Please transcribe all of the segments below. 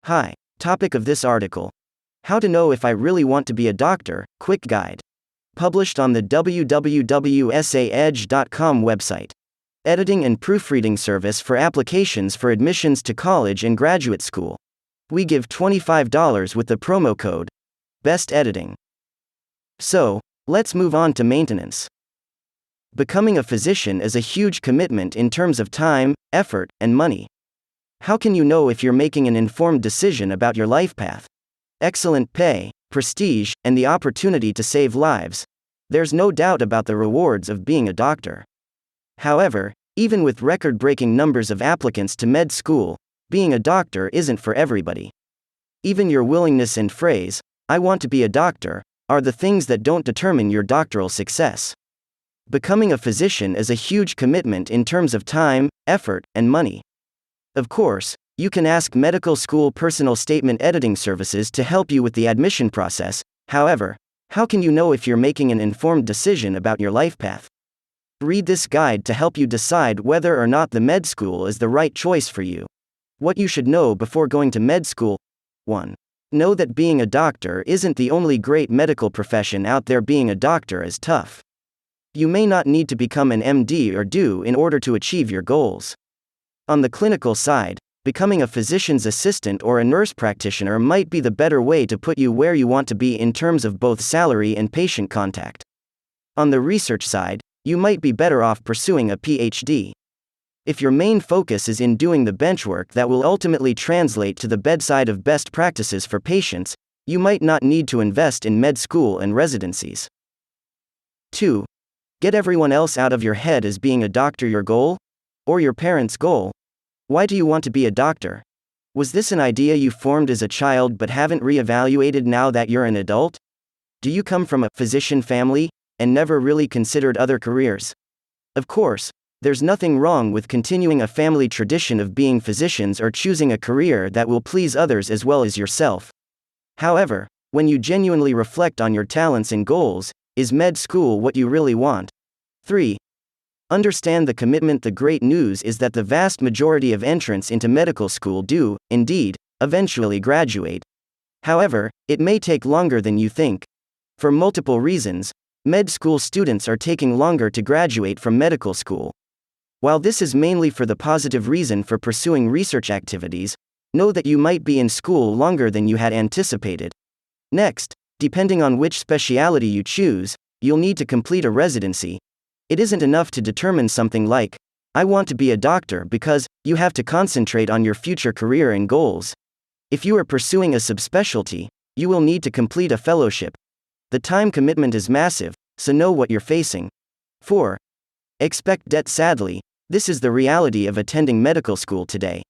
Hi. Topic of this article: How to know if I really want to be a doctor, quick guide. Published on the www.saedge.com website. Editing and proofreading service for applications for admissions to college and graduate school. We give $25 with the promo code Best Editing. So, let's move on to maintenance. Becoming a physician is a huge commitment in terms of time, effort, and money. How can you know if you're making an informed decision about your life path? Excellent pay, prestige, and the opportunity to save lives. There's no doubt about the rewards of being a doctor. However, even with record-breaking numbers of applicants to med school, being a doctor isn't for everybody. Even your willingness and phrase, "I want to be a doctor," are the things that don't determine your doctoral success. Becoming a physician is a huge commitment in terms of time, effort, and money. Of course, you can ask medical school personal statement editing services to help you with the admission process. However, how can you know if you're making an informed decision about your life path? Read this guide to help you decide whether or not the med school is the right choice for you. What you should know before going to med school. 1. Know that being a doctor isn't the only great medical profession out there. Being a doctor is tough. You may not need to become an MD or DO in order to achieve your goals. On the clinical side, becoming a physician's assistant or a nurse practitioner might be the better way to put you where you want to be in terms of both salary and patient contact. On the research side, you might be better off pursuing a PhD. If your main focus is in doing the benchwork that will ultimately translate to the bedside of best practices for patients, you might not need to invest in med school and residencies. 2. Get everyone else out of your head. Is being a doctor your goal? Or your parents' goal? Why do you want to be a doctor? Was this an idea you formed as a child but haven't reevaluated now that you're an adult? Do you come from a physician family and never really considered other careers? Of course, there's nothing wrong with continuing a family tradition of being physicians or choosing a career that will please others as well as yourself. However, when you genuinely reflect on your talents and goals, is med school what you really want? 3. Understand the commitment. The great news is that the vast majority of entrants into medical school do, indeed, eventually graduate. However, it may take longer than you think. For multiple reasons, med school students are taking longer to graduate from medical school. While this is mainly for the positive reason for pursuing research activities, know that you might be in school longer than you had anticipated. Next, depending on which specialty you choose, you'll need to complete a residency. It isn't enough to determine something like, "I want to be a doctor," because you have to concentrate on your future career and goals. If you are pursuing a subspecialty, you will need to complete a fellowship. The time commitment is massive, so know what you're facing. 4. Expect debt. Sadly, this is the reality of attending medical school today.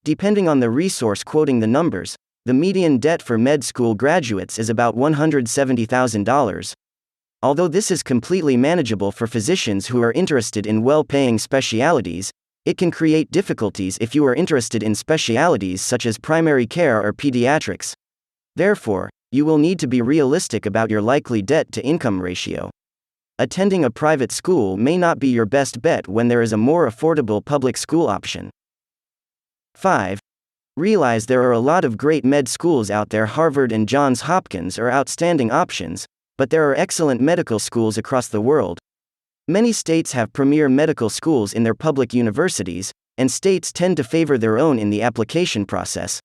Depending on the resource quoting the numbers, the median debt for med school graduates is about $170,000. Although this is completely manageable for physicians who are interested in well-paying specialties, it can create difficulties if you are interested in specialties such as primary care or pediatrics. Therefore, you will need to be realistic about your likely debt-to-income ratio. Attending a private school may not be your best bet when there is a more affordable public school option. 5. Realize there are a lot of great med schools out there. Harvard and Johns Hopkins are outstanding options, but there are excellent medical schools across the world. Many states have premier medical schools in their public universities, and states tend to favor their own in the application process.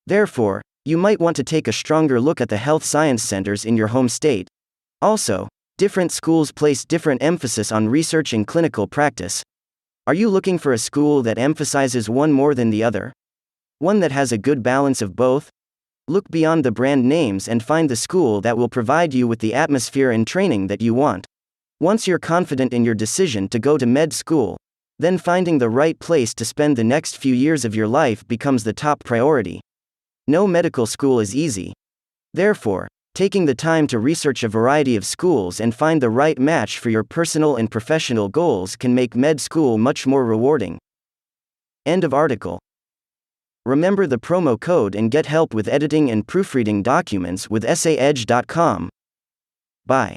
Therefore, you might want to take a stronger look at the health science centers in your home state. Also, different schools place different emphasis on research and clinical practice. Are you looking for a school that emphasizes one more than the other? One that has a good balance of both? Look beyond the brand names and find the school that will provide you with the atmosphere and training that you want. Once you're confident in your decision to go to med school, then finding the right place to spend the next few years of your life becomes the top priority. No medical school is easy. Therefore, taking the time to research a variety of schools and find the right match for your personal and professional goals can make med school much more rewarding. End of article. Remember the promo code and get help with editing and proofreading documents with saedge.com. Bye.